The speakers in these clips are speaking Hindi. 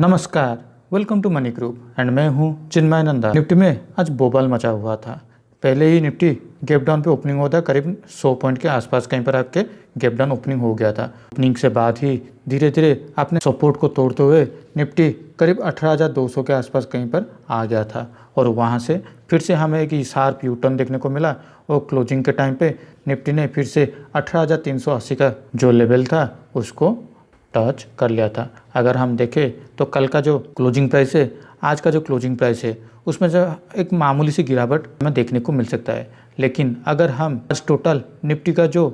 नमस्कार, welcome to money group and मैं हूं चिन्मय नंदा। निफ्टी में आज बोबाल मचा हुआ था। पहले ही निफ्टी गैप डाउन पे ओपनिंग हुआ था, करीब 100 पॉइंट के आसपास कहीं पर आके गैप डाउन ओपनिंग हो गया था। ओपनिंग से बाद ही धीरे धीरे अपने सपोर्ट को तोड़ते हुए निफ्टी करीब 18,200 के आसपास कहीं पर आ गया था और वहां से फिर से हमें एक शार्प यू टर्न देखने को मिला और क्लोजिंग के टाइम पे निफ्टी ने फिर से 18,380 का जो लेवल था उसको टच कर लिया था। अगर हम देखें तो कल का जो क्लोजिंग प्राइस है, आज का जो क्लोजिंग प्राइस है, उसमें जो एक मामूली सी गिरावट हमें देखने को मिल सकता है। लेकिन अगर हम आज टोटल निफ्टी का जो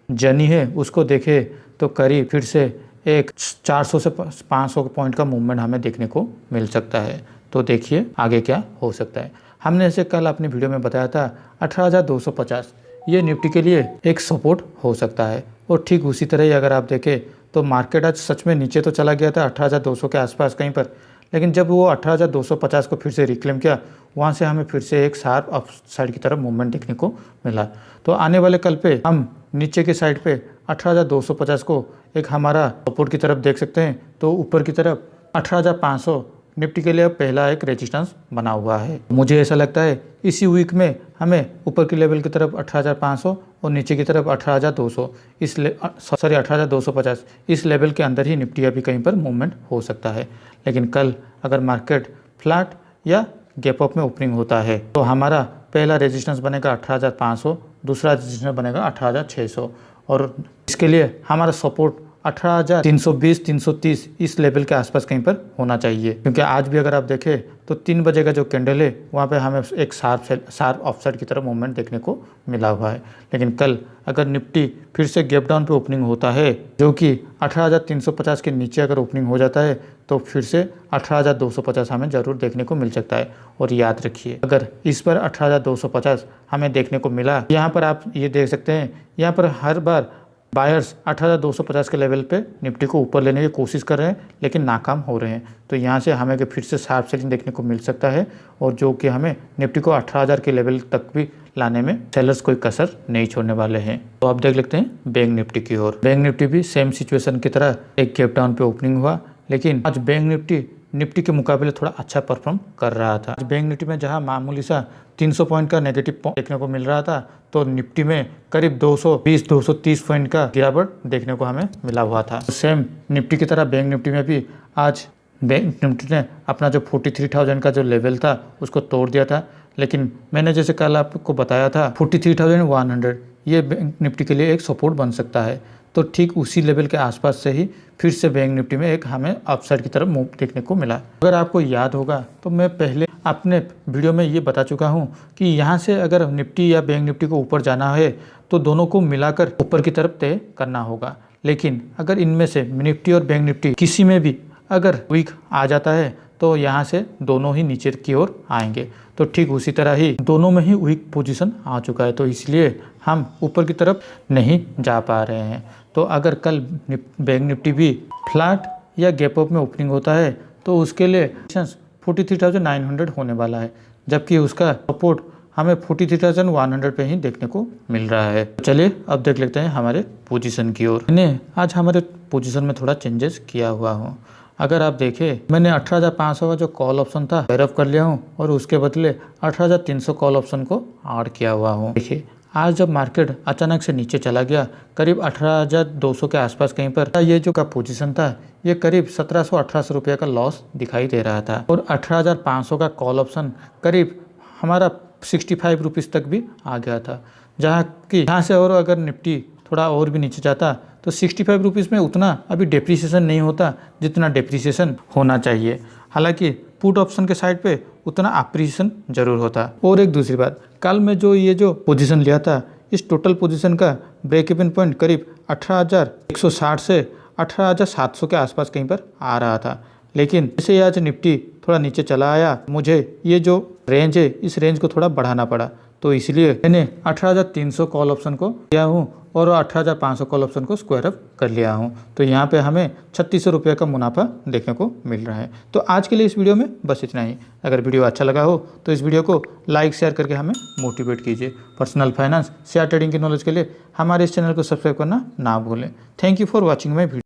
जर्नी है उसको देखें तो करीब फिर से एक 400 से 500 पॉइंट का मूवमेंट हमें देखने को मिल सकता है। तो देखिए आगे क्या हो सकता है। हमने इसे कल अपनी वीडियो में बताया था 18,250 ये निफ्टी के लिए एक सपोर्ट हो सकता है और ठीक उसी तरह ही अगर आप देखें तो मार्केट आज सच में नीचे तो चला गया था 18,200 के आसपास कहीं पर, लेकिन जब वो 18,250 को फिर से रिक्लेम किया वहाँ से हमें फिर से एक शार्प अप साइड की तरफ मूवमेंट देखने को मिला। तो आने वाले कल पे हम नीचे के साइड पे 18,250 को एक हमारा सपोर्ट की तरफ देख सकते हैं। तो ऊपर की तरफ 18,500 निफ्टी के लिए पहला एक रेजिस्टेंस बना हुआ है। मुझे ऐसा लगता है इसी वीक में हमें ऊपर की लेवल की तरफ 18,500 और नीचे की तरफ 18,200 18,250 इस लेवल के अंदर ही निफ्टी अभी कहीं पर मूवमेंट हो सकता है। लेकिन कल अगर मार्केट फ्लैट या गैप अप में ओपनिंग होता है तो हमारा पहला रेजिस्टेंस बनेगा 18,500, दूसरा रेजिस्टेंस बनेगा 18,600 और इसके लिए हमारा सपोर्ट 18,320 330 इस लेवल के आसपास कहीं पर होना चाहिए। क्योंकि आज भी अगर आप देखें तो 3 बजे का जो कैंडल है वहाँ पे हमें एक शार्प ऑफसाइड की तरफ मूवमेंट देखने को मिला हुआ है। लेकिन कल अगर निफ्टी फिर से गैप डाउन पे ओपनिंग होता है जो कि 18,350 के नीचे अगर ओपनिंग हो जाता है तो फिर से 18,250 हमें ज़रूर देखने को मिल सकता है। और याद रखिए अगर इस पर 18,250 हमें देखने को मिला, यहाँ पर आप ये देख सकते हैं, यहाँ पर हर बार बायर्स 18,250 के लेवल पे निफ्टी को ऊपर लेने की कोशिश कर रहे हैं लेकिन नाकाम हो रहे हैं। तो यहाँ से हमें फिर से शार्प सेलिंग देखने को मिल सकता है और जो कि हमें निफ्टी को 18,000 के लेवल तक भी लाने में सेलर्स कोई कसर नहीं छोड़ने वाले हैं। तो आप देख लेते हैं बैंक निफ्टी की ओर। बैंक निफ्टी भी सेम सिचुएशन की तरह एक गैप डाउन पे ओपनिंग हुआ, लेकिन आज बैंक निफ्टी के मुकाबले थोड़ा अच्छा परफॉर्म कर रहा था। आज बैंक निफ्टी में जहां मामूली सा 300 पॉइंट का नेगेटिव देखने को मिल रहा था तो निफ्टी में करीब 220-230 पॉइंट का गिरावट देखने को हमें मिला हुआ था। सेम निफ्टी की तरह बैंक निफ्टी में भी आज बैंक निफ्टी ने अपना जो 43,000 का जो लेवल था उसको तोड़ दिया था। लेकिन मैंने जैसे कल आपको बताया था 43,100 ये बैंक निफ्टी के लिए एक सपोर्ट बन सकता है। तो ठीक उसी लेवल के आसपास से ही फिर से बैंक निफ्टी में एक हमें अपसाइड की तरफ मूव देखने को मिला। अगर आपको याद होगा तो मैं पहले अपने वीडियो में ये बता चुका हूँ कि यहाँ से अगर निफ्टी या बैंक निफ्टी को ऊपर जाना है तो दोनों को मिलाकर ऊपर की तरफ तय करना होगा। लेकिन अगर इनमें से निफ्टी और बैंक निफ्टी किसी में भी अगर वीक आ जाता है तो यहाँ से दोनों ही नीचे की ओर आएंगे। तो ठीक उसी तरह ही दोनों में ही वीक पोजीशन आ चुका है, तो इसलिए हम ऊपर की तरफ नहीं जा पा रहे हैं। तो अगर कल बैंक निफ्टी भी फ्लैट या गैप अप में ओपनिंग होता है तो उसके लिए 43,900 होने वाला है, जबकि उसका सपोर्ट हमें 43,100 पे ही देखने को मिल रहा है। चलिए अब देख लेते हैं हमारे पोजीशन की ओर। मैंने आज हमारे पोजीशन में थोड़ा चेंजेस किया हुआ हूँ। अगर आप देखें मैंने 18,500 का जो कॉल ऑप्शन था पैर अप कर लिया हूँ और उसके बदले 18,300 कॉल ऑप्शन को ऐड किया हुआ हूँ। देखिए आज जब मार्केट अचानक से नीचे चला गया करीब 18,200 के आसपास कहीं पर, ये जो का पोजीशन था ये करीब 1700-1800 रुपये का लॉस दिखाई दे रहा था और 18,500 का कॉल ऑप्शन करीब हमारा 65 रुपीज़ तक भी आ गया था। जहाँ से और अगर निफ्टी थोड़ा और भी नीचे जाता तो 65 रुपीज़ में उतना अभी डेप्रीसिएशन नहीं होता जितना डेप्रीसिएशन होना चाहिए। हालांकि पुट ऑप्शन के साइड पे उतना अप्रिसिएशन जरूर होता। और एक दूसरी बात, कल में ये जो पोजीशन लिया था इस टोटल पोजीशन का ब्रेक इवन पॉइंट करीब 18,160 से 18,700 के आसपास कहीं पर आ रहा था। लेकिन जैसे आज निफ्टी थोड़ा नीचे चला आया, मुझे ये जो रेंज है इस रेंज को थोड़ा बढ़ाना पड़ा, तो इसलिए मैंने 18,300 कॉल ऑप्शन को लिया हूँ और 18,500 कॉल ऑप्शन को स्क्वायर अप कर लिया हूँ। तो यहाँ पे हमें 3600 रुपये का मुनाफा देखने को मिल रहा है। तो आज के लिए इस वीडियो में बस इतना ही। अगर वीडियो अच्छा लगा हो तो इस वीडियो को लाइक शेयर करके हमें मोटिवेट कीजिए। पर्सनल फाइनेंस शेयर ट्रेडिंग की नॉलेज के लिए हमारे इस चैनल को सब्सक्राइब करना ना भूलें। Thank you for watching my video.